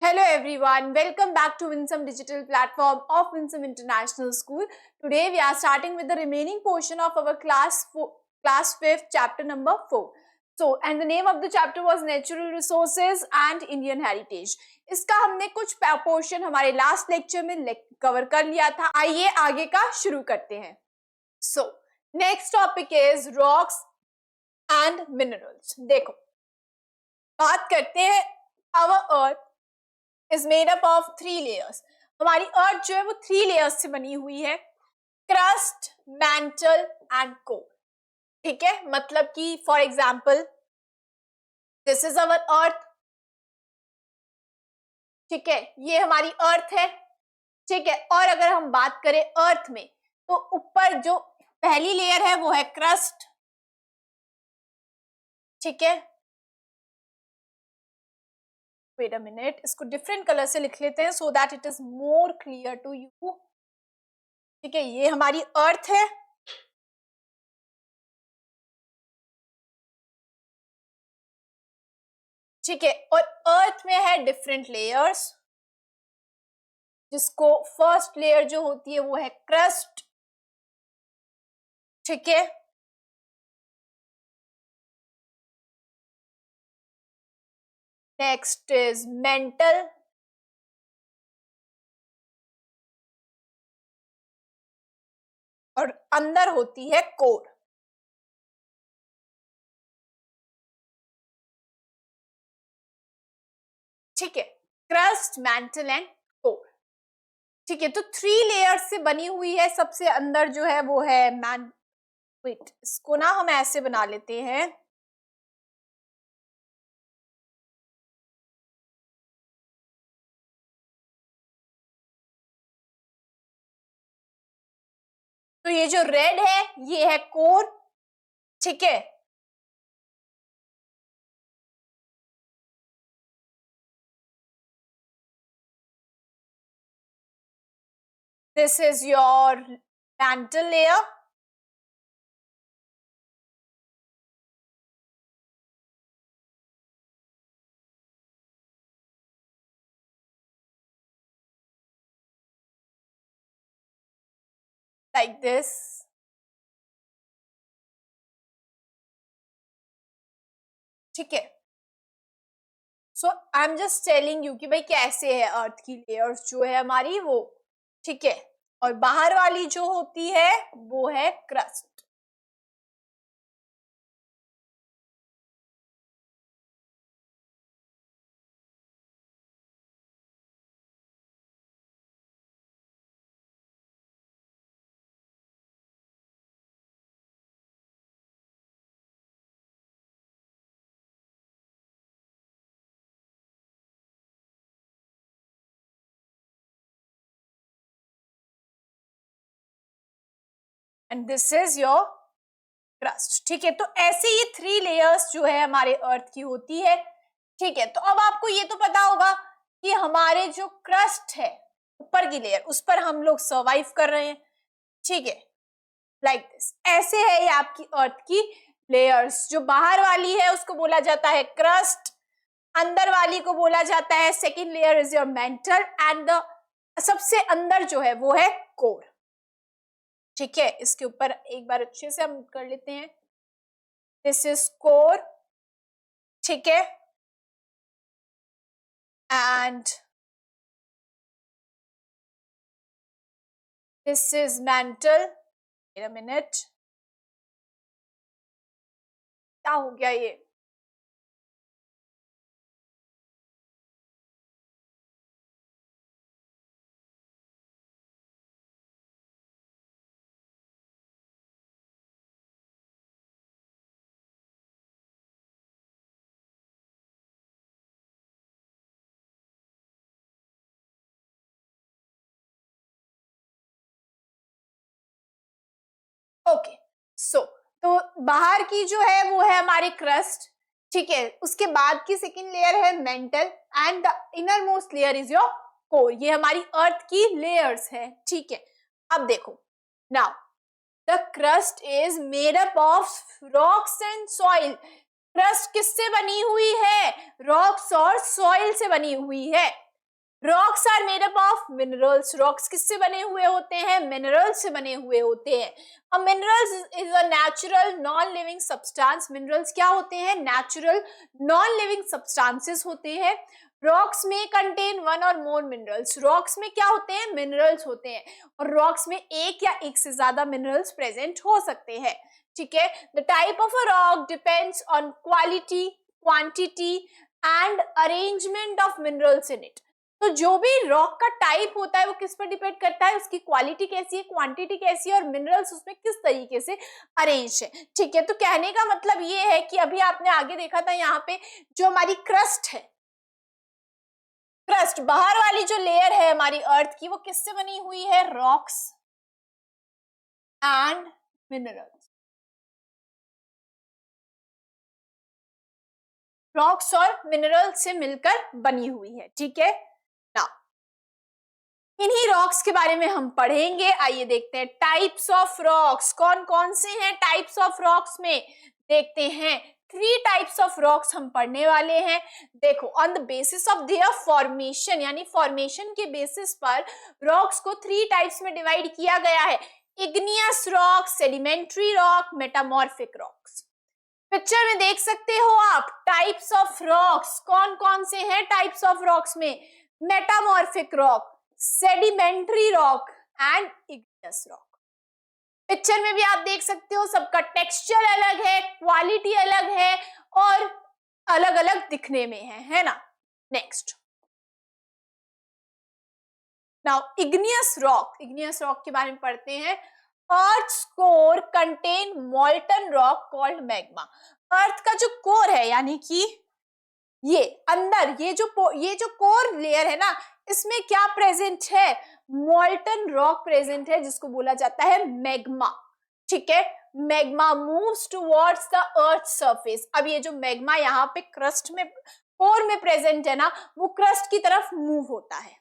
Hello everyone, welcome back to Winsome Digital Platform of Winsome International School. Today we are starting with the remaining portion of our class 5th chapter number 4. And the name of the chapter was Natural Resources and Indian Heritage. इसका हमने कुछ portion हमारे last lecture में cover कर लिया था. आइए आगे का शुरू करते हैं. Next topic is rocks and minerals. देखो, बात करते हैं. Our earth is made up of 3 layers. हमारी अर्थ जो है वो 3 layers से बनी हुई है. Crust, mantle and core. ठीक है, मतलब कि for example this is our earth. ठीक है, ये हमारी अर्थ है. ठीक है, और अगर हम बात करें अर्थ में तो ऊपर जो पहली लेयर है वो है क्रस्ट. ठीक है, वेट अ मिनट, इसको डिफरेंट कलर से लिख लेते हैं so that it is more clear to you. ठीक है, ये हमारी अर्थ है. ठीक है, और अर्थ में है डिफरेंट लेयर्स, जिसको फर्स्ट लेयर जो होती है वो है क्रस्ट. ठीक है, नेक्स्ट इज मेंटल. और अंदर होती है कोर. ठीक है, क्रस्ट, मेंटल एंड कोर. ठीक है, तो 3 लेयर्स से बनी हुई है. सबसे अंदर जो है वो है वेट, इसको ना हम ऐसे बना लेते हैं. तो ये जो रेड है ये है कोर. ठीक है, this is your mantle layer. like this. ठीक है, so I am just telling you कि भाई कैसे है अर्थ की लेयर्स जो है हमारी वो. ठीक है, और बाहर वाली जो होती है वो है crust. And this is your crust. ठीक है, तो ऐसे ये 3 लेयर्स जो है हमारे अर्थ की होती है. ठीक है, तो अब आपको ये तो पता होगा कि हमारे जो क्रस्ट है ऊपर की लेयर, उस पर हम लोग सर्वाइव कर रहे हैं. ठीक है, लाइक दिस. ऐसे है ये आपकी अर्थ की लेयर्स. जो बाहर वाली है उसको बोला जाता है क्रस्ट, अंदर वाली को बोला जाता है second layer is your mental, and the सबसे अंदर जो है वो है कोर. ठीक है, इसके ऊपर एक बार अच्छे से हम कर लेते हैं. This is core. ठीक है, and this is mantle. Wait a minute, क्या हो गया ये? ओके, सो तो बाहर की जो है वो है हमारी क्रस्ट. ठीक है, उसके बाद की सेकेंड लेयर है mental, and the inner most layer is your core. ये हमारी अर्थ की लेयर्स है. ठीक है, अब देखो, now the crust is made up of rocks and soil. Crust किससे बनी हुई है? रॉक्स और सॉइल से बनी हुई है. Rocks are made up of minerals, rocks किससे बने हुए होते हैं? मिनरल्स से बने हुए होते हैं। अब minerals is a natural non living substance, minerals क्या होते हैं? नेचुरल नॉन लिविंग सब्सटेंसेस होते हैं। रॉक्स में कंटेन वन और मोर मिनरल्स, रॉक्स में क्या होते हैं? मिनरल्स होते हैं, और रॉक्स में एक या एक से ज्यादा मिनरल्स प्रेजेंट हो सकते हैं, ठीक है। The type of a rock depends on quality, quantity and arrangement of minerals in it. तो जो भी रॉक का टाइप होता है वो किस पर डिपेंड करता है? उसकी क्वालिटी कैसी है, क्वांटिटी कैसी है, और मिनरल्स उसमें किस तरीके से अरेंज है, ठीक है। तो कहने का मतलब ये है कि अभी आपने आगे देखा था यहाँ पे जो हमारी क्रस्ट है, क्रस्ट बाहर वाली जो लेयर है हमारी अर्थ की, वो किससे बनी हुई है? रॉक्स एंड मिनरल्स, रॉक्स और मिनरल्स से मिलकर बनी हुई है, ठीक है। नाउ इन्हीं रॉक्स के बारे में हम पढ़ेंगे। आइए देखते हैं टाइप्स ऑफ रॉक्स कौन कौन से हैं। टाइप्स ऑफ रॉक्स में देखते हैं 3 टाइप्स ऑफ रॉक्स हम पढ़ने वाले हैं। देखो, on the basis of their formation, यानी फॉर्मेशन के बेसिस पर रॉक्स को 3 टाइप्स में डिवाइड किया गया है। Igneous rock, sedimentary rock, metamorphic rocks. Picture में देख सकते हो आप टाइप्स ऑफ रॉक्स कौन कौन से हैं। टाइप्स ऑफ रॉक्स में metamorphic rock, sedimentary rock and igneous rock. Picture में भी आप देख सकते हो सबका टेक्सचर अलग है, क्वालिटी अलग है और अलग अलग दिखने में है ना। Next, now igneous rock, igneous rock के बारे में पढ़ते हैं। Earth core contain molten rock called magma. Earth का जो कोर है, यानी कि ये अंदर ये जो कोर लेयर है ना, इसमें क्या प्रेजेंट है? मोल्टन रॉक प्रेजेंट है, जिसको बोला जाता है मैग्मा, ठीक है। Magma moves towards the earth surface. अब ये जो मैग्मा यहाँ पे क्रस्ट में, कोर में प्रेजेंट है ना, वो क्रस्ट की तरफ मूव होता है,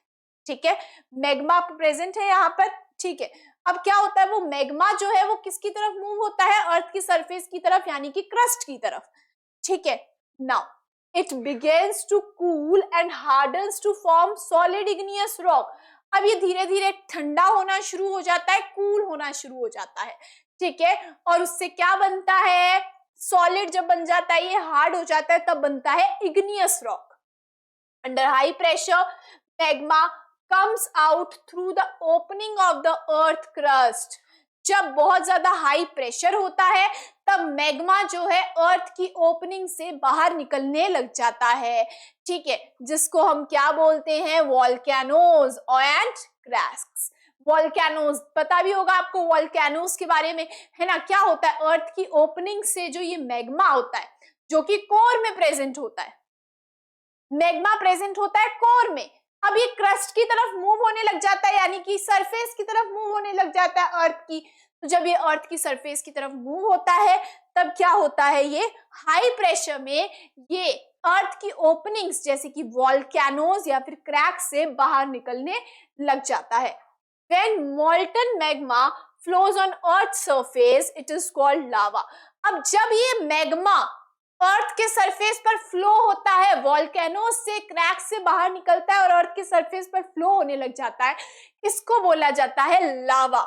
ठीक है। मैग्मा प्रेजेंट है यहाँ पर, ठीक है। अब क्या होता है, वो मैग्मा जो है वो किसकी तरफ मूव होता है? अर्थ की सरफेस की तरफ, यानी कि क्रस्ट की तरफ, ठीक है। Now it begins to cool and hardens to form solid igneous rock। अब ये धीरे धीरे ठंडा होना शुरू हो जाता है, कूल होना शुरू हो जाता है, ठीक है। और उससे क्या बनता है? सॉलिड जब बन जाता है, ये हार्ड हो जाता है, तब बनता है igneous rock. Under high pressure magma comes out through the opening of the earth crust. जब बहुत ज्यादा हाई प्रेशर होता है तब मैग्मा जो है अर्थ की ओपनिंग से बाहर निकलने लग जाता है, ठीक है, जिसको हम क्या बोलते हैं? Volcanoes and cracks. वॉल्केनोज पता भी होगा आपको वॉल्केनोज के बारे में, है ना। क्या होता है? अर्थ की ओपनिंग से जो ये मैग्मा होता है, जो कि कोर में प्रेजेंट होता है, मैग्मा प्रेजेंट होता है कोर में। अब ये क्रस्ट की तरफ मूव होने लग जाता है, यानी कि सरफेस की तरफ मूव होने लग जाता है अर्थ की। तो जब ये अर्थ की सरफेस की तरफ मूव होता है तब क्या होता है? ये हाई प्रेशर में ये अर्थ की ओपनिंग्स जैसे कि वॉल्केनोज या फिर क्रैक से बाहर निकलने लग जाता है। When molten magma flows on earth's surface, it is called lava। अब जब ये मैग्मा अर्थ के सरफेस पर फ्लो होता है, वॉल्केनोज से, क्रैक से बाहर निकलता है और अर्थ के सरफेस पर फ्लो होने लग जाता है, इसको बोला जाता है lava.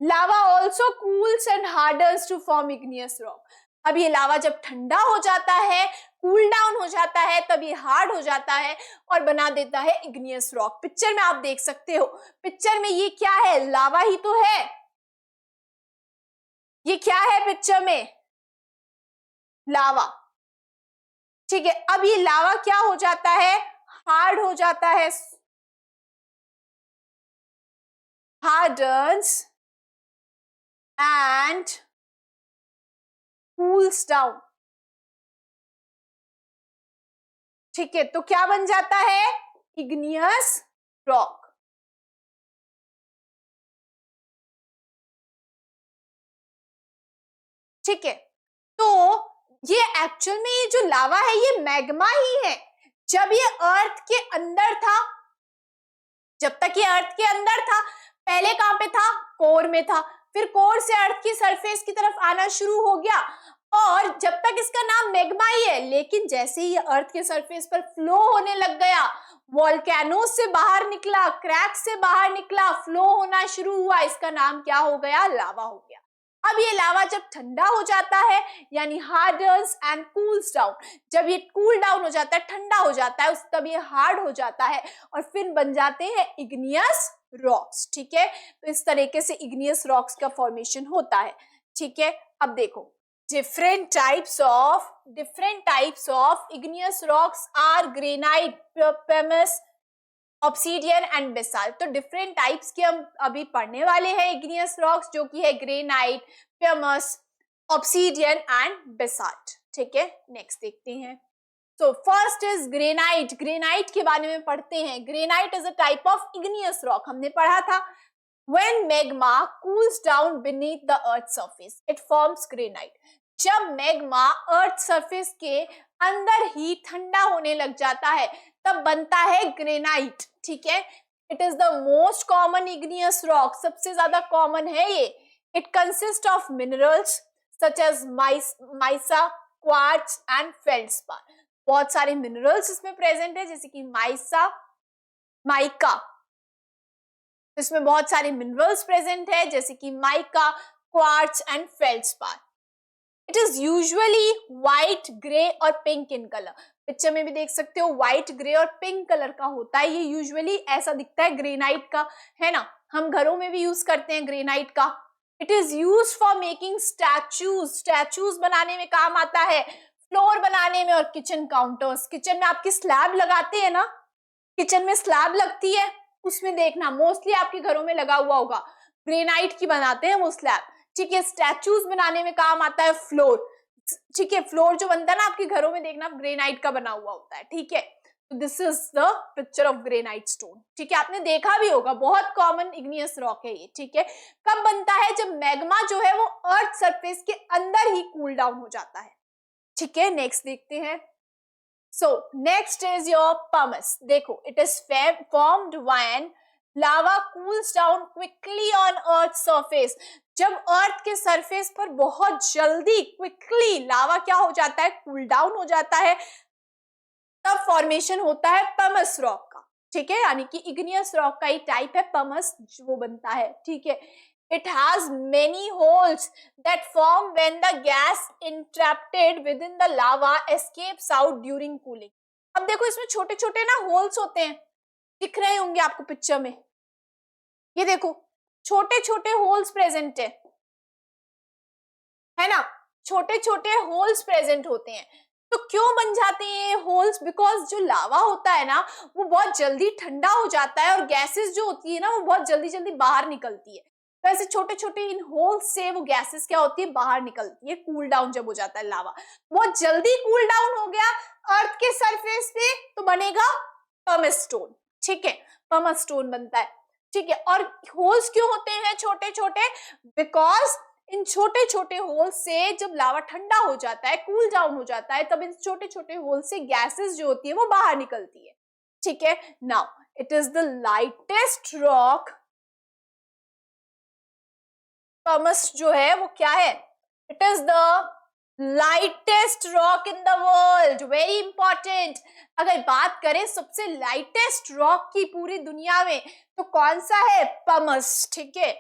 Lava also cools and hardens to form igneous rock. अब ये लावा जब ठंडा हो जाता है, कूल डाउन हो जाता है, तब ये हार्ड हो जाता है और बना देता है इग्नियस रॉक। पिक्चर में आप देख सकते हो, पिक्चर में ये क्या है? लावा ही तो है। ये क्या है पिक्चर में? लावा, ठीक है। अब ये लावा क्या हो जाता है? हार्ड हो जाता है, हार्डन्स एंड कूल्स डाउन, ठीक है। तो क्या बन जाता है? Igneous rock. ठीक है, तो ये एक्चुअल में ये जो लावा है ये मैग्मा ही है। जब ये अर्थ के अंदर था, जब तक ये अर्थ के अंदर था, पहले कहां पे था? कोर में था। फिर कोर से अर्थ की सरफेस की तरफ आना शुरू हो गया और जब तक इसका नाम मैग्मा ही है, लेकिन जैसे ही अर्थ के सरफेस पर फ्लो होने लग गया, वोल्केनो से बाहर निकला, क्रैक से बाहर निकला, फ्लो होना शुरू हुआ, इसका नाम क्या हो गया? लावा हो गया। अब ये लावा जब ठंडा हो जाता है यानी हार्डन्स एंड कूल्स डाउन, जब ये कूल डाउन हो जाता है, ठंडा हो जाता है, तब ये हार्ड हो जाता है और फिर बन जाते हैं इग्नियस रॉक्स। ठीक है, तो इस तरीके से इग्नियस रॉक्स का फॉर्मेशन होता है। ठीक है, अब देखो different types of igneous rocks are granite, pumice, obsidian and basalt. तो डिफरेंट टाइप्स के हम अभी पढ़ने वाले हैं इग्नियस रॉक्स, जो कि है ग्रेनाइट, प्यमस, ऑब्सीडियन एंड बेसाल्ट। ठीक है, नेक्स्ट देखते हैं। तो फर्स्ट इज ग्रेनाइट। ग्रेनाइट के बारे में पढ़ते हैं। Granite is a type of igneous rock, हमने पढ़ा था। When magma cools down beneath the earth surface, it forms granite. जब मैग्मा अर्थ सरफेस के अंदर ही ठंडा होने लग जाता है तब बनता है ग्रेनाइट। ठीक है, it is the most common igneous rock, सबसे ज्यादा कॉमन है ये। It consist of minerals such as mica, quartz and feldspar. बहुत सारे मिनरल्स इसमें प्रेजेंट है, जैसे कि माइका, इसमें बहुत सारे मिनरल्स प्रेजेंट है, जैसे कि mica, quartz and feldspar. It is usually white, grey और पिंक इन कलर। पिक्चर में भी देख सकते हो व्हाइट, ग्रे और पिंक कलर का होता है। ये यूजुअली ऐसा दिखता है ग्रेनाइट का, है ना। हम घरों में भी यूज करते हैं ग्रेनाइट का। It is use for making statues, statues बनाने में काम आता है, फ्लोर बनाने में और किचन काउंटर्स। किचन में आपकी स्लैब लगाते हैं ना, किचन में स्लैब लगती है, उसमें देखना मोस्टली आपके घरों में लगा हुआ होगा, ग्रेनाइट की बनाते हैं वो स्लैब। ठीक है, स्टैचूज बनाने में काम आता है फ्लोर। ठीक है, फ्लोर जो बनता है ना आपके घरों में, देखना ग्रेनाइट का बना हुआ होता है। ठीक है, तो this is the picture of granite stone. ठीक है, आपने देखा भी होगा, बहुत कॉमन इग्नियस रॉक है ये। ठीक है, कब बनता है? जब मैग्मा जो है वो अर्थ सरफेस के अंदर ही कूल डाउन हो जाता है। ठीक है, नेक्स्ट देखते हैं। So next is your pumice. देखो, it is formed when lava cools down quickly on Earth's surface. जब अर्थ के सरफेस पर बहुत जल्दी क्विकली लावा क्या हो जाता है? कूल डाउन हो जाता है, तब फॉर्मेशन होता है पमस रॉक का। ठीक है, यानी कि इग्नियस रॉक का ही टाइप है पमस, वो बनता है। ठीक है, it has many holes that form when the gas entrapped within the lava escapes out during cooling. अब देखो, इसमें छोटे छोटे ना होल्स होते हैं, दिख रहे होंगे आपको पिक्चर में। ये देखो, छोटे छोटे होल्स प्रेजेंट है ना, छोटे छोटे होल्स प्रेजेंट होते हैं। तो क्यों बन जाते हैं ये होल्स? बिकॉज जो लावा होता है ना वो बहुत जल्दी ठंडा हो जाता है और गैसेस जो होती है ना वो बहुत जल्दी जल्दी बाहर निकलती है। तो ऐसे छोटे छोटे इन होल्स से वो गैसेस क्या होती है? बाहर निकलती है। कूल डाउन जब हो जाता है लावा, बहुत जल्दी कूल डाउन हो गया अर्थ के सरफेस पे, तो बनेगा पमस स्टोन। ठीक है, पमस स्टोन बनता है। ठीक है, और होल्स क्यों होते हैं छोटे छोटे? बिकॉज इन छोटे छोटे होल से जब लावा ठंडा हो जाता है, कूल डाउन हो जाता है, तब इन छोटे छोटे होल से गैसेस जो होती है वो बाहर निकलती है। ठीक है, now it is the lightest rock. Pumice जो है वो क्या है? It is the lightest rock in the world. Very important. अगर बात करें सबसे लाइटेस्ट रॉक की पूरी दुनिया में, तो कौन सा है? पमस। ठीक है,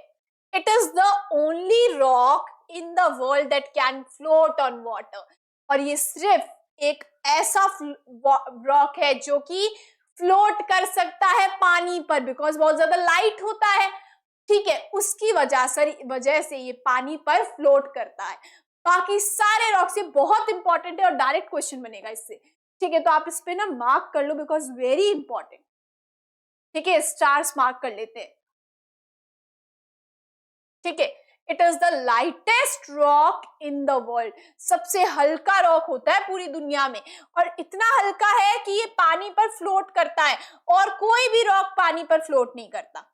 it is the only rock in the world that can float on water. और ये सिर्फ एक ऐसा रॉक है जो कि फ्लोट कर सकता है पानी पर, बिकॉज बहुत ज्यादा लाइट होता है। ठीक है, उसकी वजह से ये पानी पर फ्लोट करता है। बाकी सारे रॉक से बहुत इंपॉर्टेंट है और डायरेक्ट क्वेश्चन बनेगा इससे। ठीक है, तो आप इस पे ना मार्क कर लो, बिकॉज वेरी इंपॉर्टेंट। ठीक है, स्टार्स मार्क कर लेते हैं। ठीक है, it is the lightest rock in the world. सबसे हल्का रॉक होता है पूरी दुनिया में, और इतना हल्का है कि ये पानी पर फ्लोट करता है, और कोई भी रॉक पानी पर फ्लोट नहीं करता।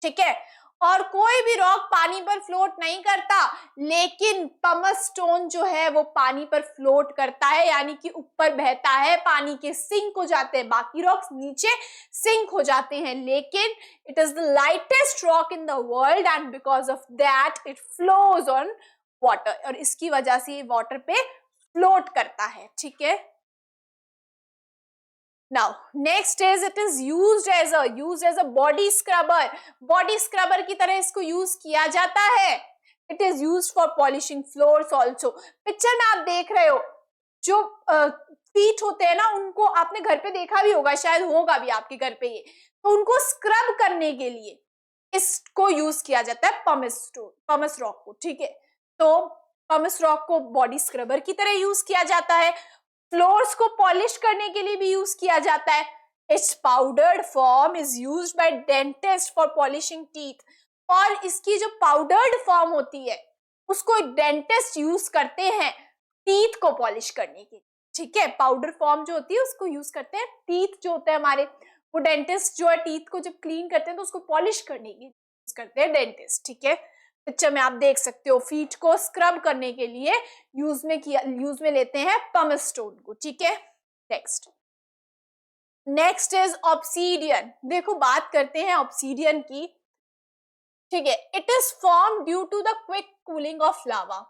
ठीक है, और कोई भी रॉक पानी पर फ्लोट नहीं करता, लेकिन पमस स्टोन जो है वो पानी पर फ्लोट करता है, यानी कि ऊपर बहता है, पानी के सिंक हो जाते हैं। बाकी रॉक्स नीचे सिंक हो जाते हैं, लेकिन it is the lightest rock in the world and because of that it flows on water, और इसकी वजह से ये वाटर पे फ्लोट करता है। ठीक है, now next is it is used as a body scrubber. Body scrubber की तरह इसको यूज किया जाता है। It is used for polishing floors also. Picture में आप देख रहे हो जो फीट होते हैं ना, उनको आपने घर पे देखा भी होगा, शायद होगा भी आपके घर पे ये, तो उनको स्क्रब करने के लिए इसको यूज किया जाता है, पमिस रॉक को। ठीक है, तो पमिस रॉक को बॉडी स्क्रबर की तरह यूज किया जाता है। फ्लोर्स को पॉलिश करने के लिए भी यूज किया जाता है। It's powdered form is used by dentist for polishing teeth. और इसकी जो पाउडर्ड फॉर्म होती है उसको डेंटिस्ट यूज करते हैं टीथ को पॉलिश करने के लिए। ठीक है, पाउडर फॉर्म जो होती है उसको यूज करते हैं टीथ जो होते हैं हमारे, वो डेंटिस्ट जो है टीथ को जब क्लीन करते हैं तो उसको पॉलिश करने के लिए यूज करते हैं डेंटिस्ट। ठीक है, पिक्चर में आप देख सकते हो फीट को स्क्रब करने के लिए यूज में लेते हैं पमिस स्टोन को। ठीक है, नेक्स्ट इज ऑब्सीडियन। देखो बात करते हैं ऑब्सीडियन की। ठीक है, it is form due to the quick cooling of lava.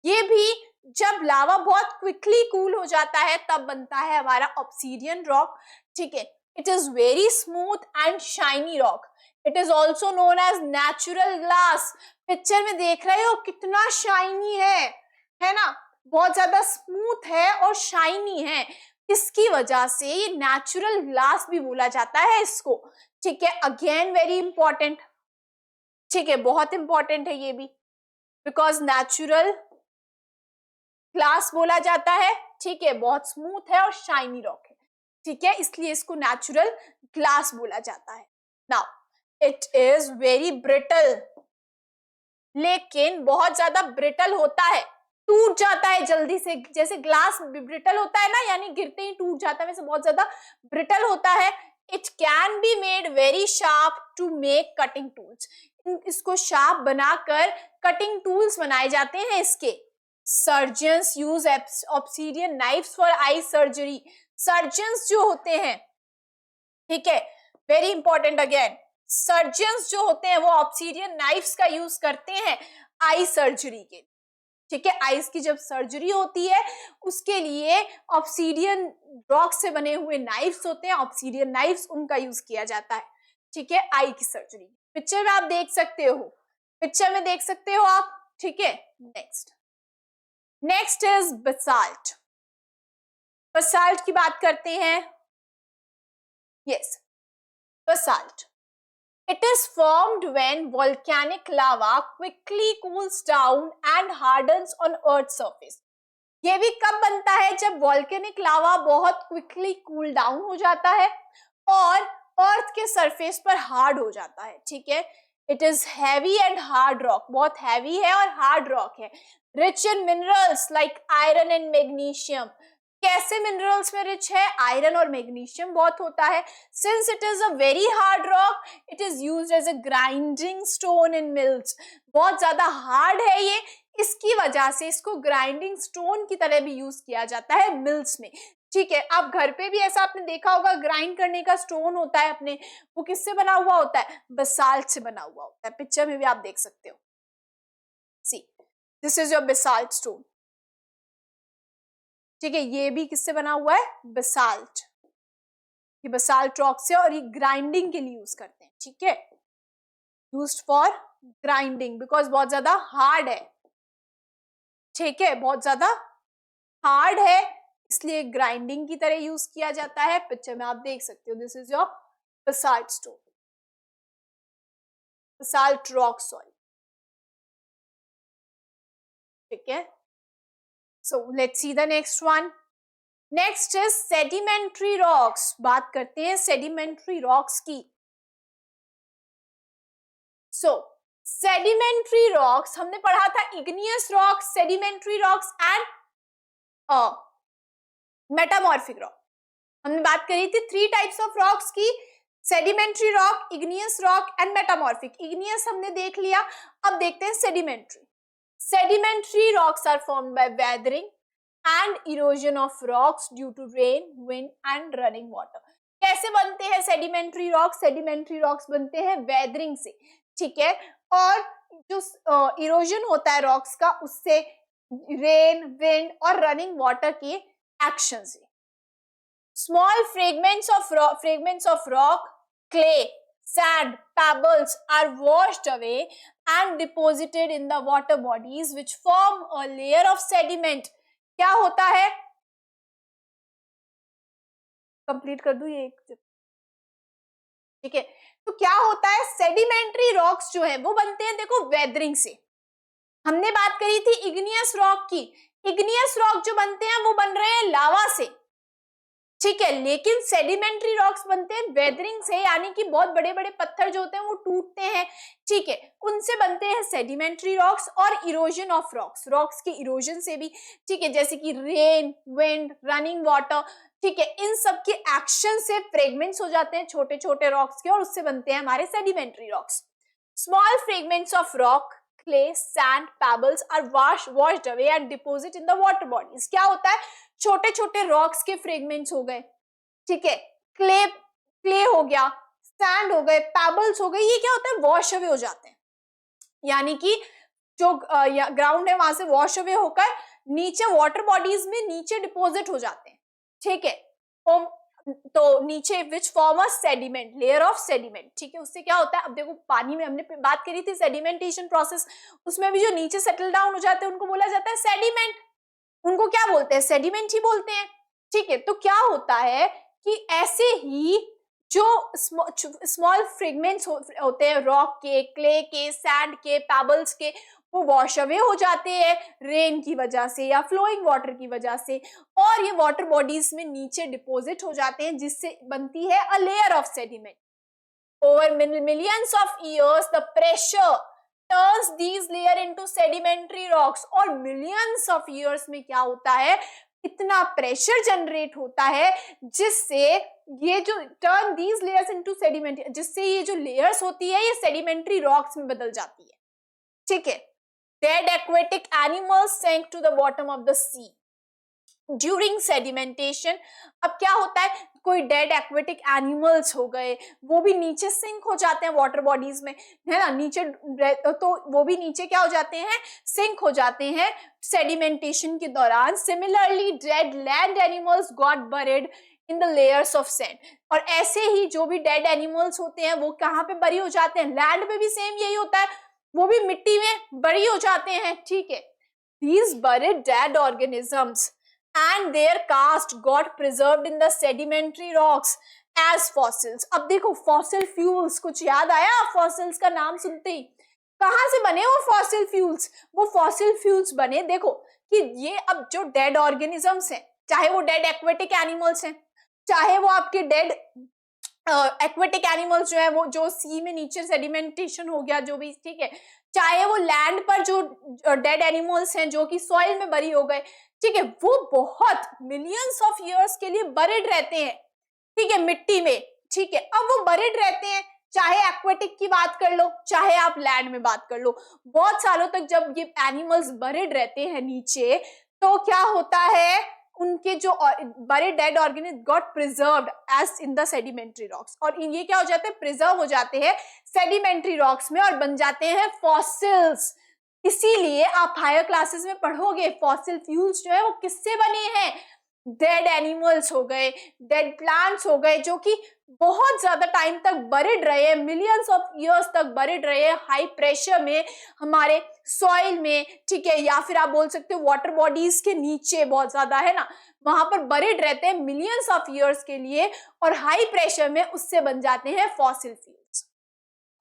ये भी जब लावा बहुत क्विकली कूल हो जाता है तब बनता है हमारा ऑब्सीडियन रॉक। ठीक है, it is very smooth and shiny rock. It is also known as natural glass. Picture में देख रहे हो कितना शाइनी है ना, बहुत ज्यादा स्मूथ है और शाइनी है। इसकी वजह से ये नेचुरल ग्लास भी बोला जाता है इसको। ठीक है, अगेन वेरी इंपॉर्टेंट। ठीक है, बहुत इंपॉर्टेंट है ये भी, बिकॉज नेचुरल ग्लास बोला जाता है। ठीक है, बहुत स्मूथ है और शाइनी रॉक है। ठीक है, इसलिए इसको नेचुरल ग्लास बोला जाता है। Now it is very brittle, लेकिन बहुत ज्यादा ब्रिटल होता है, टूट जाता है जल्दी से। जैसे ग्लास ब्रिटल होता है ना, यानी गिरते ही टूट जाता है, वैसे बहुत ज्यादा ब्रिटल होता है। It can be made very sharp to make cutting tools. इसको शार्प बनाकर कटिंग टूल्स बनाए जाते हैं इसके। Surgeons use obsidian knives for eye surgery. Surgeons जो होते हैं, ठीक है, वेरी इंपॉर्टेंट अगेन, सर्जन्स जो होते हैं वो ऑब्सीडियन नाइफ्स का यूज करते हैं आई सर्जरी के। ठीक है, आईज की जब सर्जरी होती है उसके लिए ऑब्सीडियन रॉक से बने हुए नाइफ्स होते हैं, ऑब्सीडियन नाइफ्स, उनका यूज किया जाता है। ठीक है, आई की सर्जरी। पिक्चर में आप देख सकते हो, पिक्चर में देख सकते हो आप। ठीक है, नेक्स्ट इज बसाल्ट। बसाल्ट की बात करते हैं। Yes, basalt, it is formed when volcanic lava quickly cools down and hardens on earth surface। ये भी कब बनता है? जब volcanic lava बहुत quickly cool down हो जाता है और अर्थ के सरफेस पर हार्ड हो जाता है। ठीक है, it is heavy and hard rock, बहुत हैवी है और हार्ड रॉक है। Rich in minerals like iron and magnesium. कैसे मिनरल्स में रिच है? आयरन और मैग्नीशियम बहुत होता है। Since it is a very hard rock, it is used as a grinding stone in mills. बहुत ज्यादा हार्ड है ये, इसकी वजह से इसको ग्राइंडिंग स्टोन की तरह भी यूज किया जाता है मिल्स में। ठीक है, आप घर पे भी ऐसा आपने देखा होगा, ग्राइंड करने का स्टोन होता है अपने, वो किससे बना हुआ होता है? बसाल्ट से बना हुआ होता है। पिक्चर में भी आप देख सकते हो। See, this is your basalt stone. ठीक है, ये भी किससे बना हुआ है? बसाल्ट। ये बसाल्ट रॉक से, और ये ग्राइंडिंग के लिए यूज करते हैं। ठीक है, यूज्ड फॉर ग्राइंडिंग बिकॉज बहुत ज्यादा हार्ड है। ठीक है, बहुत ज्यादा हार्ड है, इसलिए ग्राइंडिंग की तरह यूज किया जाता है। पिक्चर में आप देख सकते हो, this is your basalt stone, basalt rock soil. ठीक है, so let's see the next one. Next is sedimentary rocks। बात करते हैं sedimentary rocks की। So sedimentary rocks हमने पढ़ा था igneous rocks, sedimentary rocks and metamorphic rock। हमने बात करी थी 3 types of rocks की, sedimentary rock, igneous rock and metamorphic। igneous हमने देख लिया, अब देखते हैं sedimentary। Sedimentary rocks are formed by weathering and erosion of rocks due to rain, wind and running water। कैसे बनते हैं sedimentary rocks? sedimentary rocks बनते हैं weathering से। ठीक है, और जो erosion होता है rocks का, उससे rain, wind और running water के एक्शन से। Small fragments of rock, clay, sand, pebbles are washed away and deposited in the water bodies which form a layer of sediment. क्या होता है? कंप्लीट कर दूं ये, ठीक है? तो क्या होता है, सेडिमेंट्री रॉक्स जो है वो बनते हैं, देखो, वेदरिंग से। हमने बात करी थी इग्नियस रॉक की। इग्नियस रॉक जो बनते हैं वो बन रहे हैं लावा से, ठीक है, लेकिन सेडिमेंट्री रॉक्स बनते हैं वेदरिंग से, यानी कि बहुत बड़े बड़े पत्थर जो होते हैं वो टूटते हैं, ठीक है, उनसे बनते हैं सेडिमेंट्री रॉक्स। और इरोजन ऑफ रॉक्स, रॉक्स के इरोजन से भी, ठीक है, जैसे कि रेन, विंड, रनिंग वाटर, ठीक है, इन सब के एक्शन से फ्रेगमेंट्स हो जाते हैं छोटे छोटे रॉक्स के, और उससे बनते हैं हमारे sedimentary rocks. Small fragments of rock, clay, sand, pebbles are washed away and deposit in the water bodies. क्या होता है, छोटे छोटे रॉक्स के फ्रेगमेंट्स हो गए, ठीक है, क्ले हो गया, सैंड हो गए, पेबल्स हो गए, ये क्या होता है, वॉश अवे हो जाते हैं, यानी कि जो ग्राउंड है वहां से वॉश अवे होकर नीचे वाटर बॉडीज में नीचे डिपोजिट हो जाते हैं, ठीक है, तो नीचे which form a sediment, layer of sediment, ठीक है। उससे क्या होता है, अब देखो पानी में हमने बात करी थी सेडिमेंटेशन प्रोसेस, उसमें भी जो नीचे सेटल डाउन हो जाते हैं उनको बोला जाता है सेडिमेंट, उनको क्या बोलते हैं, सेडिमेंट ही बोलते हैं, ठीक है। तो क्या होता है कि ऐसे ही जो स्मॉल फ्रेगमेंट्स होते हैं रॉक के, क्ले के, सैंड के, पेबल्स के, वो वॉश अवे हो जाते हैं रेन की वजह से या फ्लोइंग वाटर की वजह से, और ये वाटर बॉडीज में नीचे डिपोजिट हो जाते हैं, जिससे बनती है a layer of sediment. Over millions of years the pressure turns these layer into sedimentary rocks, और मिलियंस ऑफ ईयर्स में क्या होता है, इतना प्रेशर जनरेट होता है जिससे ये जो turn these layers into sediment, जिससे ये जो लेयर्स होती है ये सेडिमेंट्री रॉक्स में बदल जाती है, ठीक है। Dead aquatic animals sank to the bottom of the sea during sedimentation. अब क्या होता है, कोई डेड एक्वेटिक एनिमल्स हो गए, वो भी नीचे सिंक हो जाते हैं वाटर बॉडीज में, है ना, नीचे, तो वो भी नीचे क्या हो जाते हैं, सिंक हो जाते हैं सेडिमेंटेशन के दौरान। Similarly dead land animals got buried in the layers of sand, और ऐसे ही जो भी डेड एनिमल्स होते हैं वो कहाँ पे बरी हो जाते हैं, लैंड पे भी सेम यही होता है, वो भी मिट्टी में बड़ी हो जाते हैं, ठीक है। These buried dead organisms and their cast got preserved in the sedimentary rocks as fossils. अब देखो फॉसिल फ्यूल्स, कुछ याद आया फॉसिल्स का नाम सुनते ही, कहां से बने वो फॉसिल फ्यूल्स, वो फॉसिल फ्यूल्स बने, देखो कि ये अब जो डेड ऑर्गेनिजम्स हैं, चाहे वो डेड एक्वेटिक एनिमल्स हैं, चाहे वो आपके डेड एक्वेटिक एनिमल्स जो है वो जो सी में नीचे सेडिमेंटेशन हो गया जो भी, ठीक है, चाहे वो लैंड पर जो डेड एनिमल्स हैं जो कि सॉइल में बरी हो गए, ठीक है, वो बहुत मिलियंस ऑफ इयर्स के लिए बरिड रहते हैं, ठीक है, मिट्टी में, ठीक है। अब वो बरिड रहते हैं, चाहे एक्वेटिक की बात कर लो चाहे आप लैंड में बात कर लो, बहुत सालों तक जब ये एनिमल्स बरिड रहते हैं नीचे, तो क्या होता है, उनके जो बड़े dead organism got preserved as in the sedimentary rocks, और ये क्या हो जाते हैं, प्रिजर्व हो जाते हैं सेडिमेंट्री रॉक्स में और बन जाते हैं फॉसिल्स। इसीलिए आप हायर क्लासेस में पढ़ोगे फॉसिल फ्यूल्स जो है वो किससे बने हैं, डेड एनिमल्स हो गए, डेड प्लांट्स हो गए, जो कि बहुत ज्यादा टाइम तक बरिड रहे, मिलियंस ऑफ इयर्स तक बरिड रहे हाई प्रेशर में हमारे सॉइल में, ठीक है, या फिर आप बोल सकते हो वाटर बॉडीज के नीचे बहुत ज्यादा, है ना, वहां पर बरिड रहते हैं मिलियंस ऑफ इयर्स के लिए, और हाई प्रेशर में उससे बन जाते हैं फॉसिल फ्यूल्स,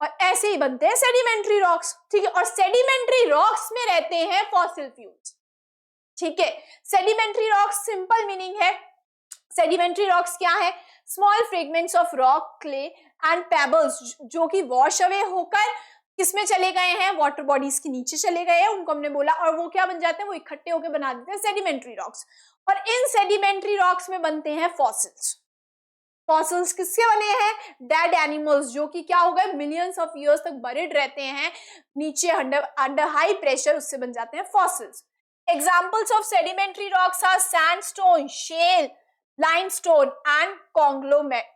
और ऐसे ही बनते हैं सेडिमेंट्री रॉक्स, ठीक है, और सेडिमेंट्री रॉक्स में रहते हैं फॉसिल फ्यूल्स, ठीक है। सेडिमेंट्री रॉक्स सिंपल मीनिंग है, सेडिमेंट्री रॉक्स क्या है, small fragments of rock, clay and pebbles जो कि वॉश अवे होकर किसमें चले गए हैं, वाटर बॉडीज के नीचे चले गए हैं, उनको हमने बोला, और वो क्या बन जाते हैं, वो इकट्ठे होकर बना देते हैं सेडिमेंट्री रॉक्स, और इन सेडिमेंट्री रॉक्स में बनते हैं फॉसिल्स। फॉसिल्स किसके बने हैं, डेड एनिमल्स जो कि क्या हो गए, मिलियंस ऑफ इयर्स तक बरिड रहते हैं नीचे अंडर हाई प्रेशर, उससे बन जाते हैं fossils. Examples of sedimentary rocks are sandstone, shale, limestone and conglomerate,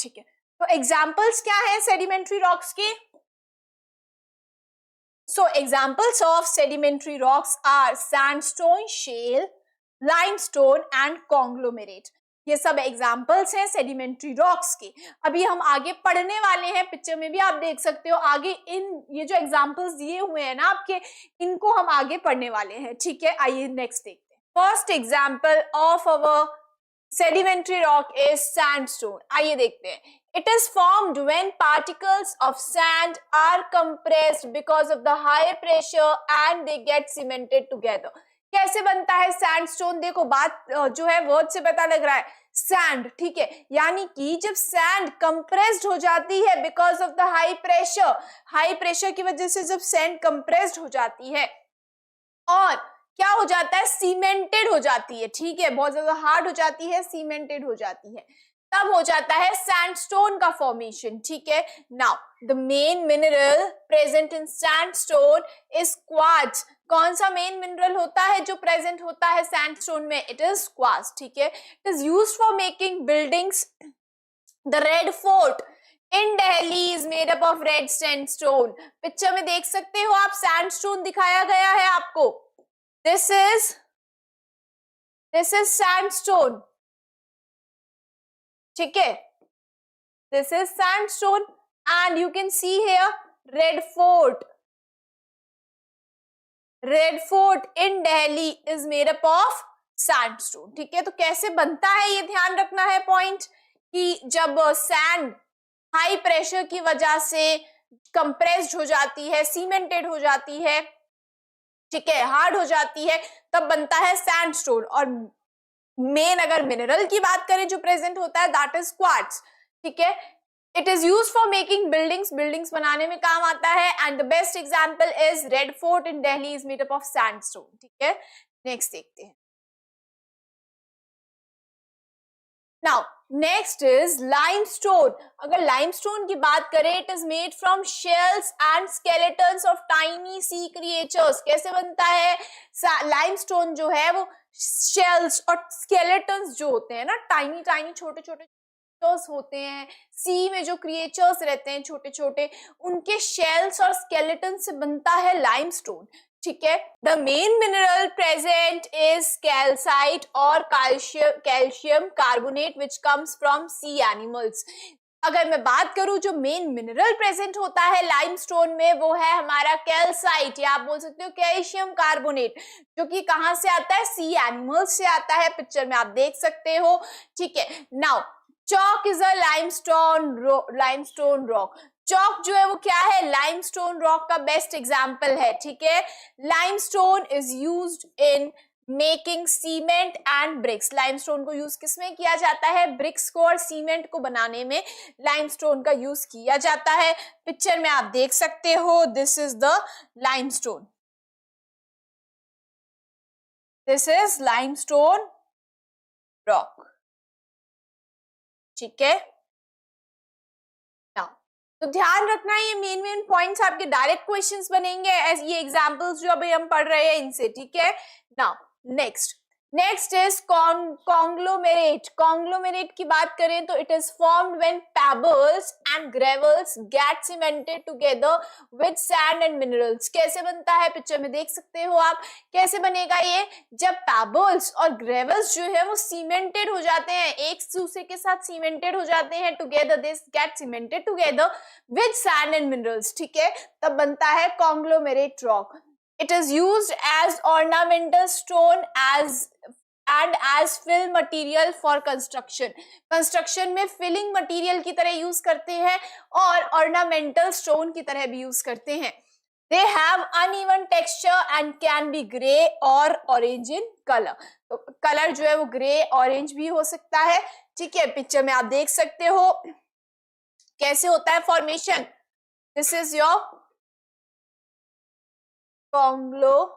ठीक है। तो एग्जाम्पल्स क्या है सेडिमेंट्री रॉक्स के, So examples of sedimentary rocks are sandstone, shale, limestone and conglomerate. ये सब एग्जाम्पल्स हैं सेडिमेंट्री रॉक्स के. अभी हम आगे पढ़ने वाले हैं, पिक्चर में भी आप देख सकते हो आगे इन ये जो एग्जाम्पल्स दिए हुए हैं ना आपके, इनको हम आगे पढ़ने वाले हैं. ठीक है, आइए नेक्स्ट देखते हैं. First example of our sedimentary rock is sandstone. आइए देखते हैं. It is formed when particles of sand are compressed because of the high pressure and they get cemented together. कैसे बनता है सैंडस्टोन? देखो बात जो है वर्ड से पता लग रहा है, सैंड. ठीक है, यानी कि जब सैंड कंप्रेस्ड हो जाती है because of the high pressure की वजह से जब सैंड कंप्रेस्ड हो जाती है और क्या हो जाता है, सीमेंटेड हो जाती है. ठीक है, बहुत ज्यादा हार्ड हो जाती है, सीमेंटेड हो जाती है, तब हो जाता है सैंडस्टोन का फॉर्मेशन. ठीक है, now the main mineral present in sandstone is quartz. कौन सा मेन मिनरल होता है जो प्रेजेंट होता है सैंडस्टोन में? It is quartz. ठीक है, it is used for making buildings. The red Fort in Delhi is made up of red sandstone. Picture में देख सकते हो आप, सैंडस्टोन दिखाया गया है आपको. This is sandstone. ठीक है, this is sandstone and you can see here red fort. Red Fort in Delhi is made up of sandstone. ठीक है, तो कैसे बनता है ये ध्यान रखना है पॉइंट, कि जब सैंड हाई प्रेशर की वजह से कंप्रेस्ड हो जाती है, सीमेंटेड हो जाती है, ठीक है, हार्ड हो जाती है, तब बनता है सैंडस्टोन. और मेन अगर मिनरल की बात करें जो प्रेजेंट होता है, दैट इज क्वार्ट्ज. ठीक है, it is used for making buildings बनाने में काम आता है. And the best example is Red Fort in Delhi is made up of sandstone. ठीक है, नेक्स्ट देखते हैं. Now next is limestone. अगर लाइमस्टोन की बात करें, it is made from shells and skeletons of tiny sea creatures. कैसे बनता है लाइमस्टोन? जो है वो शेल्स और स्केलेटन्स जो होते हैं ना, टाइनी छोटे छोटे होते हैं, सी में जो क्रिएचर्स रहते हैं छोटे छोटे, उनके शेल्स और स्केलेटन से बनता है लाइमस्टोन. ठीक है, the main mineral present is calcite और calcium carbonate which comes from sea animals. अगर मैं बात करूं जो मेन मिनरल प्रेजेंट होता है लाइमस्टोन में, वो है हमारा कैल्साइट, या आप बोल सकते हो कैल्शियम कार्बोनेट, जो कि कहां से आता है? सी एनिमल्स से आता है. पिक्चर में आप देख सकते हो. ठीक है, now chalk is a limestone rock. Chalk जो है वो क्या है? लाइमस्टोन रॉक का बेस्ट एग्जांपल है. ठीक है, limestone is used in making cement and bricks. Limestone को यूज किसमें किया जाता है? ब्रिक्स को और सीमेंट को बनाने में लाइमस्टोन का यूज किया जाता है. पिक्चर में आप देख सकते हो, this is the limestone. This is limestone rock. ठीक है, तो ध्यान रखना ये मेन पॉइंट्स आपके डायरेक्ट क्वेश्चंस बनेंगे, ये एग्जांपल्स जो अभी हम पढ़ रहे हैं इनसे. ठीक है, now next is conglomerate. Conglomerate की बात करें तो it is formed when pebbles and gravels get cemented together with sand and minerals. कैसे बनता है? पिक्चर में देख सकते हो आप. कैसे बनेगा ये? जब पेबल्स और ग्रेवल्स जो है वो सीमेंटेड हो जाते हैं, एक दूसरे के साथ सीमेंटेड हो जाते हैं, together this get cemented together with sand and minerals. ठीक है, तब बनता है conglomerate rock. It is used as ornamental stone as fill material for construction. Construction में filling material की तरह use करते हैं और ornamental stone की तरह भी use करते हैं. They have uneven texture and can be grey or orange in color. तो कलर जो है वो ग्रे ऑरेंज भी हो सकता है. ठीक है, पिक्चर में आप देख सकते हो कैसे होता है formation. This is your conglomerate.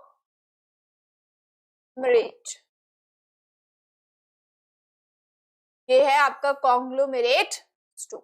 ये है आपका कॉन्ग्लोमेरेट स्टोन.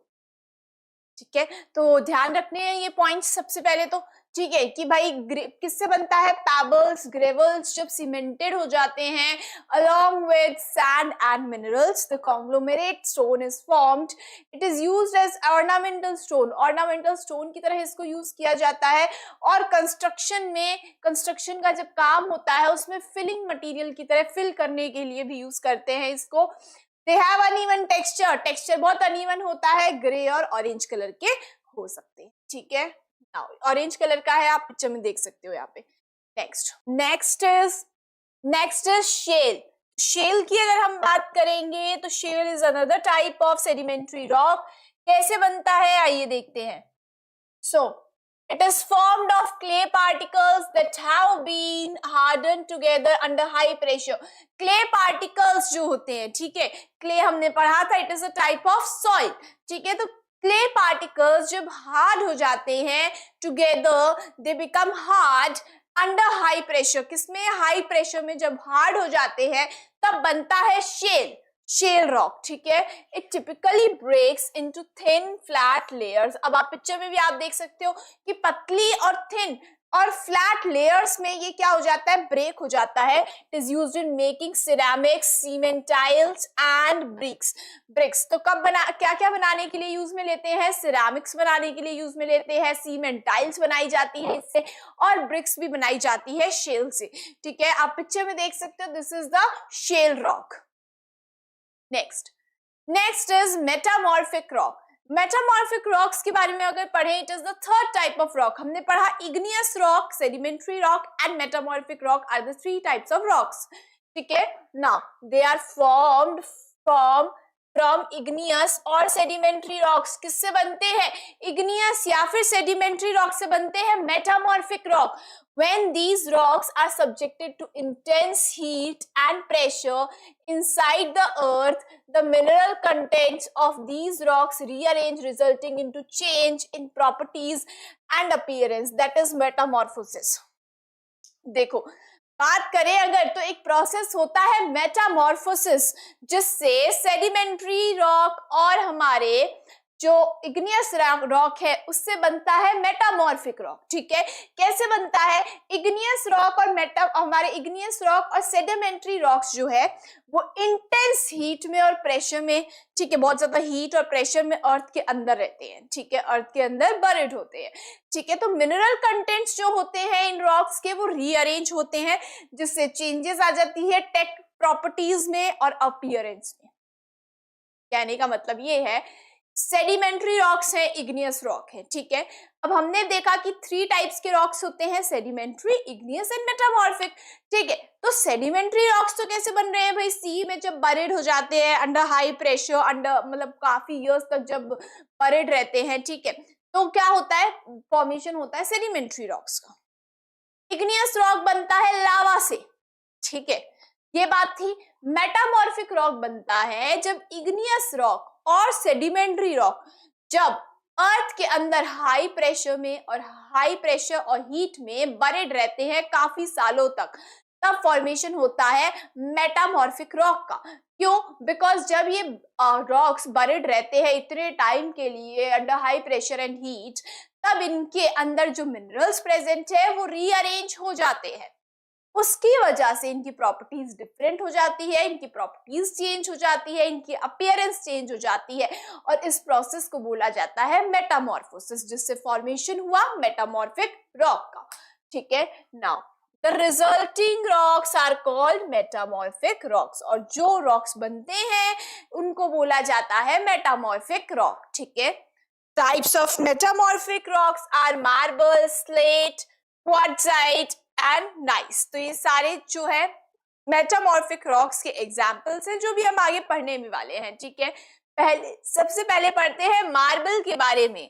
ठीक है, तो ध्यान रखने हैं ये पॉइंट्स. सबसे पहले तो ठीक है, कि भाई किससे बनता है, पेबल्स, ग्रेवल्स जब सीमेंटेड हो जाते हैं along with sand and minerals, the conglomerate stone is formed. It is used as ornamental stone. ornamental stone की तरह इसको यूज किया जाता है, और कंस्ट्रक्शन का जब काम होता है उसमें फिलिंग मटेरियल की तरह फिल करने के लिए भी यूज करते हैं इसको. They have uneven texture. Texture बहुत अनइवन होता है, ग्रे और ऑरेंज कलर के हो सकते हैं. ठीक है, ऑरेंज कलर का है, आप पिक्चर में देख सकते हो यहाँ पे. Next is shell. शेल की अगर हम बात करेंगे तो shale is another type of sedimentary rock. कैसे बनता है आइए देखते हैं. सो it is formed of clay particles that have been hardened together under high pressure. clay particles जो होते हैं, ठीक है, clay हमने पढ़ा था, it is a type of soil. ठीक है, तो clay particles जब hard हो जाते हैं together, they become hard under high pressure. किसमें, high pressure में जब hard हो जाते हैं तब बनता है शेल रॉक. ठीक है, it typically breaks into thin flat layers. अब आप पिक्चर में भी आप देख सकते हो कि पतली और थिन और फ्लैट लेयर्स में ये क्या हो जाता है, ब्रेक हो जाता है. It is used in making ceramics, cement tiles and bricks. तो कब क्या क्या बनाने के लिए यूज में लेते हैं, सिरेमिक्स बनाने के लिए यूज में लेते हैं, सीमेंट टाइल्स बनाई जाती है इससे, और ब्रिक्स भी बनाई जाती है शेल से. ठीक है, आप पिक्चर में देख सकते हो, this is the shale rock. Next is metamorphic rock. Metamorphic rocks के बारे में अगर पढ़ें, it is the third type of rock. हमने पढ़ा igneous rock, sedimentary rock and metamorphic rock are the three types of rocks. ठीक है, now they are formed from igneous और सेडिमेंट्री रॉक्स. किससे बनते हैं, इग्नियस या फिर सेडिमेंट्री रॉक से बनते हैं metamorphic rock. When these rocks are subjected to intense heat and pressure inside the earth, the mineral contents of these rocks rearrange, resulting into change in properties and appearance. That is metamorphosis. देखो, बात करें अगर तो एक process होता है Metamorphosis, जिससे sedimentary rock और हमारे जो इग्नियस रॉक है उससे बनता है मेटामॉर्फिक रॉक. ठीक है, कैसे बनता है, इग्नियस रॉक और हमारे इग्नियस रॉक और सेडिमेंट्री रॉक्स जो है वो इंटेंस हीट में और प्रेशर में, ठीक है, बहुत ज्यादा हीट और प्रेशर में अर्थ के अंदर रहते हैं. ठीक है, अर्थ के अंदर बरिड होते हैं. ठीक है, तो मिनरल कंटेंट्स जो होते हैं इन रॉक्स के वो रीअरेंज होते हैं, जिससे चेंजेस आ जाती है टेक प्रॉपर्टीज में और अपीयरेंस में. कहने का मतलब ये है, सेडिमेंट्री रॉक्स है, इग्नियस रॉक है. ठीक है, अब हमने देखा कि थ्री टाइप्स के रॉक्स होते हैं, सेडिमेंट्री, इग्नियस एंड मेटामॉर्फिक. ठीक है, तो सेडिमेंट्री रॉक्स तो कैसे बन रहे हैं भाई, सी में जब बरिड हो जाते हैं अंडर हाई प्रेशर, अंडर मतलब काफी इयर्स तक जब बरिड रहते हैं. ठीक है, तो क्या होता है, फॉर्मेशन होता है सेडिमेंट्री रॉक्स का. इग्नियस रॉक बनता है लावा से. ठीक है, ये बात थी. मेटामॉर्फिक रॉक बनता है जब इग्नियस रॉक और सेडिमेंट्री रॉक जब अर्थ के अंदर हाई प्रेशर और हीट में बरिड रहते हैं काफी सालों तक, तब फॉर्मेशन होता है मेटामॉर्फिक रॉक का. क्यों, बिकॉज जब ये रॉक्स बरिड रहते हैं इतने टाइम के लिए under high pressure and heat, तब इनके अंदर जो मिनरल्स प्रेजेंट है वो रीअरेंज हो जाते हैं. उसकी वजह से इनकी प्रॉपर्टीज डिफरेंट हो जाती है, इनकी प्रॉपर्टीज चेंज हो जाती है, इनकी अपीयरेंस चेंज हो जाती है, और इस प्रोसेस को बोला जाता है मेटामॉर्फोसिस, जिससे फॉर्मेशन हुआ मेटामॉर्फिक रॉक का. ठीक है, now the resulting rocks are called metamorphic rocks, और जो रॉक्स बनते हैं उनको बोला जाता है मेटामॉर्फिक रॉक. ठीक है, types of metamorphic rocks are marble, slate, quartzite and gneiss. तो ये सारे जो है मेटामॉर्फिक रॉक्स के एग्जांपल्स हैं जो भी हम आगे पढ़ने में वाले हैं. ठीक है, सबसे पहले पढ़ते हैं मार्बल के बारे में.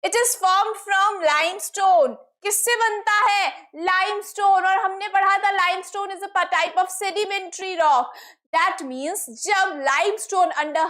It is formed from limestone. किससे बनता है, लाइमस्टोन. और हमने पढ़ा था limestone is a type of sedimentary rock. That means जब limestone under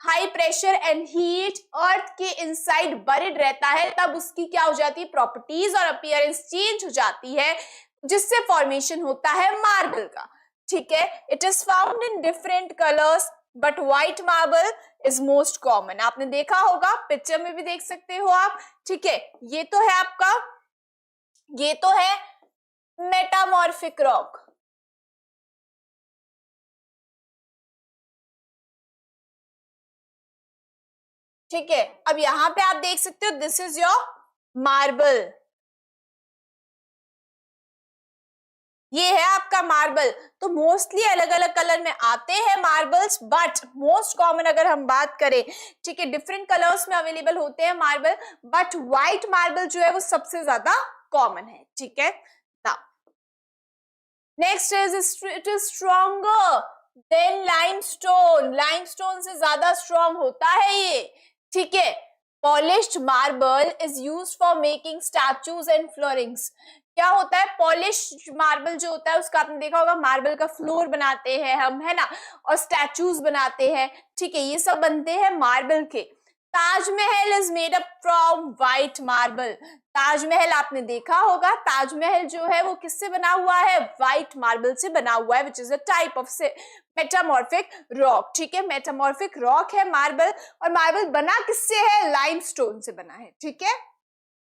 high pressure and heat earth के इनसाइड बरिड रहता है, तब उसकी क्या हो जाती है, प्रॉपर्टीज और अपीयरेंस चेंज हो जाती है, जिससे फॉर्मेशन होता है मार्बल का. ठीक है, it is found in different colours but white marble is most common. आपने देखा होगा, पिक्चर में भी देख सकते हो आप, ठीक है। ये तो है आपका, ये तो है मेटामॉर्फिक रॉक, ठीक है। अब यहां पे आप देख सकते हो, दिस इज योर मार्बल, ये है आपका मार्बल। तो मोस्टली अलग अलग कलर में आते हैं मार्बल्स, बट मोस्ट कॉमन अगर हम बात करें, ठीक है, डिफरेंट कलर्स में अवेलेबल होते हैं मार्बल, बट व्हाइट मार्बल जो है वो सबसे ज्यादा कॉमन है, ठीक है। Next is it is stronger than limestone, limestone से ज्यादा स्ट्रॉन्ग होता है ये, ठीक है। Polished marble is used for making statues and floorings. क्या होता है, पॉलिश मार्बल जो होता है उसका आपने देखा होगा, मार्बल का फ्लोर बनाते हैं हम, है ना, और स्टैचूज बनाते हैं, ठीक है, ये सब बनते हैं मार्बल के। Taj Mahal is made up from white marble, Taj Mahal आपने देखा होगा, ताजमहल जो है वो किससे बना हुआ है, व्हाइट मार्बल से बना हुआ है, which is a type of metamorphic rock, ठीक है। मेटामॉर्फिक रॉक है मार्बल, और मार्बल बना किससे है, लाइमस्टोन से बना है, ठीक है।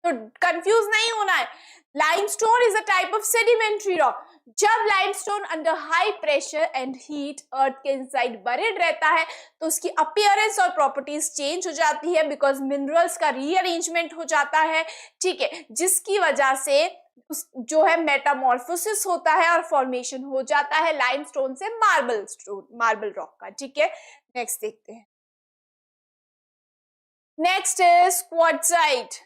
तो कंफ्यूज नहीं होना है, limestone is a type of sedimentary rock. जब limestone under high pressure and heat earth के इनसाइड बरिड रहता है तो उसकी अपीयरेंस और प्रॉपर्टीज चेंज हो जाती है, बिकॉज मिनरल्स का रीअरेंजमेंट हो जाता है, ठीक है, जिसकी वजह से जो है मेटामॉर्फोसिस होता है और फॉर्मेशन हो जाता है लाइमस्टोन से मार्बल स्टोन, मार्बल रॉक का, ठीक है। नेक्स्ट देखते हैं, नेक्स्ट इज क्वार्ट्जाइट।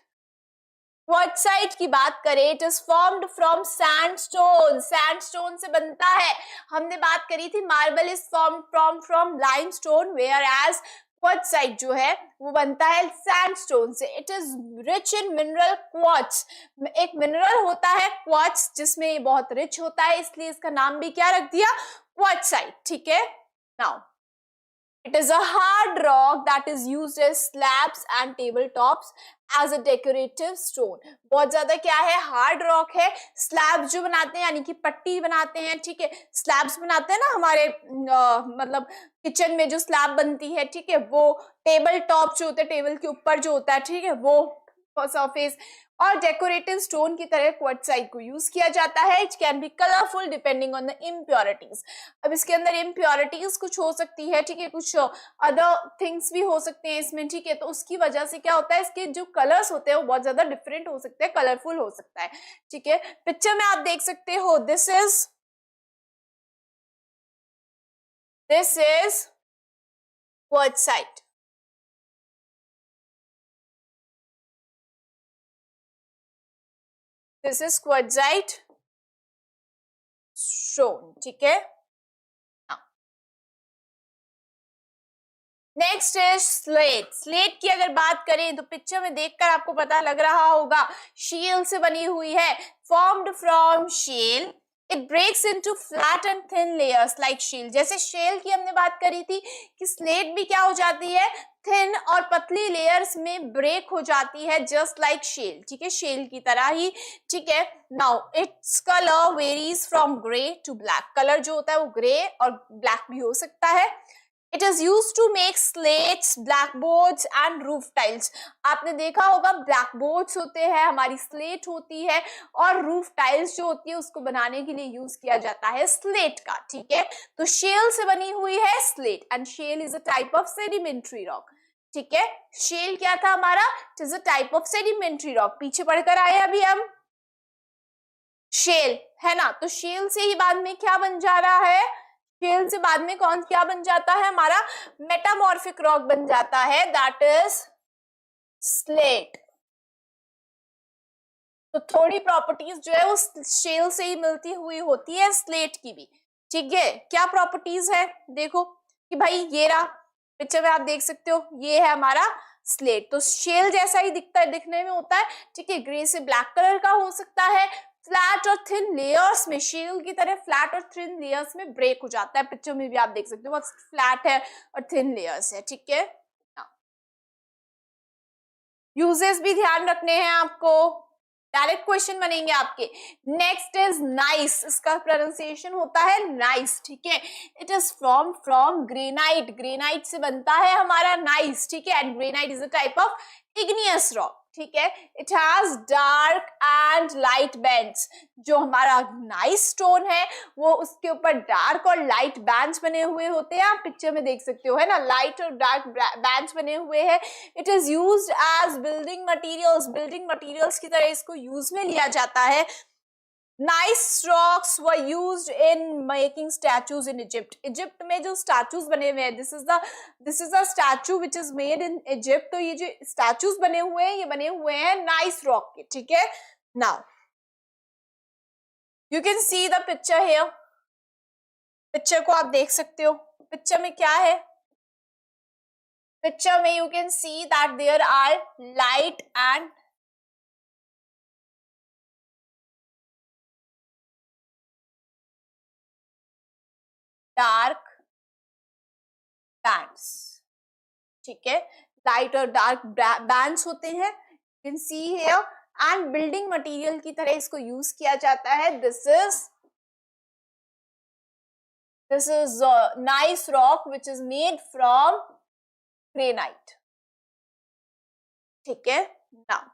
क्वार्ट्जाइट की बात करें, it is formed from sandstone, sandstone से बनता है। हमने बात करी थी marble is formed from limestone, whereas quartzite जो है वो बनता है सैंडस्टोन से। It is rich in mineral quartz, एक मिनरल होता है क्वार्ट्ज जिसमें ये बहुत रिच होता है, इसलिए इसका नाम भी क्या रख दिया, क्वार्ट्जाइट, ठीक है। Now it is a hard rock that is used as slabs and tabletops as a decorative stone। बहुत ज्यादा क्या है, हार्ड रॉक है, स्लैब्स जो बनाते हैं यानी कि पट्टी बनाते हैं, ठीक है, स्लैब्स बनाते हैं ना हमारे मतलब किचन में जो स्लैब बनती है, ठीक है, वो टेबल टॉप जो होते हैं, टेबल के ऊपर जो होता है, ठीक है, वो सरफेस, और डेकोरेटिव स्टोन की तरह क्वार्ट्जाइट को यूज किया जाता है। It can B colourful depending on the impurities. अब इसके अंदर इम्प्योरिटीज कुछ हो सकती है, ठीक है, कुछ अदर थिंग्स भी हो सकते हैं इसमें, ठीक है, तो उसकी वजह से क्या होता है, इसके जो कलर्स होते हैं वो बहुत ज्यादा डिफरेंट हो सकते हैं, कलरफुल हो सकता है, ठीक है। पिक्चर में आप देख सकते हो, this is quartzite, this is quartzite stone, ठीक है। Next is slate. स्लेट की अगर बात करें तो पिक्चर में देखकर आपको पता लग रहा होगा, शेल से बनी हुई है, formed from shale, it breaks into flat and thin layers like shale. जैसे शेल की हमने बात करी थी कि स्लेट भी क्या हो जाती है, थिन और पतली लेयर्स में ब्रेक हो जाती है, जस्ट लाइक शेल, ठीक है, शेल की तरह ही, ठीक है। Now its colour varies from grey to black, colour जो होता है वो ग्रे और ब्लैक भी हो सकता है। It is used to make slates, blackboards and roof tiles। आपने देखा होगा blackboards होते हैं, हमारी slate होती है, और roof tiles जो होती है उसको बनाने के लिए यूज किया जाता है slate का, ठीक है। तो shale से बनी हुई है slate, and shale is a type of sedimentary rock, ठीक है। shale क्या था हमारा, it is a type of sedimentary rock। पीछे पढ़कर आए अभी हम, shale है ना, तो shale से ही बाद में क्या बन जा रहा है, शेल से बाद में कौन क्या बन जाता है, हमारा मेटामॉर्फिक रॉक बन जाता है, दैट इज स्लेट। तो थोड़ी प्रॉपर्टीज जो है वो शेल से ही मिलती हुई होती है स्लेट की भी, ठीक है। क्या प्रॉपर्टीज है, देखो कि भाई ये रहा, पिक्चर में आप देख सकते हो, ये है हमारा स्लेट, तो शेल जैसा ही दिखता है, दिखने में होता है, ठीक है, ग्रे से ब्लैक कलर का हो सकता है, फ्लैट और थिन लेयर्स में, शेल की तरह फ्लैट और थिन लेयर्स में ब्रेक हो जाता है, पिक्चर में भी आप देख सकते हो फ्लैट है और थिन लेयर्स है, ठीक है। यूजेस भी ध्यान रखने हैं आपको, डायरेक्ट क्वेश्चन बनेंगे आपके। नेक्स्ट इज नाइस, इसका प्रोनाउंसिएशन होता है नाइस, ठीक है। It is from granite, granite से बनता है हमारा नाइस, ठीक है। And granite is a type of igneous rock, ठीक है। It has dark and light bands, जो हमारा नाइस स्टोन है वो उसके ऊपर डार्क और लाइट बैंड्स बने हुए होते हैं, आप पिक्चर में देख सकते हो, है ना, लाइट और डार्क बैंड्स बने हुए हैं। It is used as building materials, building materials की तरह इसको यूज में लिया जाता है। Gneiss rocks were used in making statues in Egypt, Egypt में जो स्टैचूज बने हुए हैं, this is the statue which is made in Egypt. तो ये जो स्टैचूज बने हुए हैं ये बने हुए हैं नाइस रॉक के, ठीक है। Now you can see the picture here, picture को आप देख सकते हो। पिक्चर में क्या है, पिक्चर में you can see that there are light and dark bands, ठीक है। लाइट और डार्क बैंड्स होते हैं, you can see here. And building material की तरह इसको यूज किया जाता है। This is gneiss rock which is made from granite, ठीक है। Now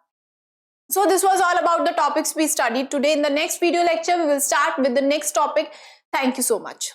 so this was all about the topics we studied today. In the next video lecture we will start with the next topic. Thank you so much.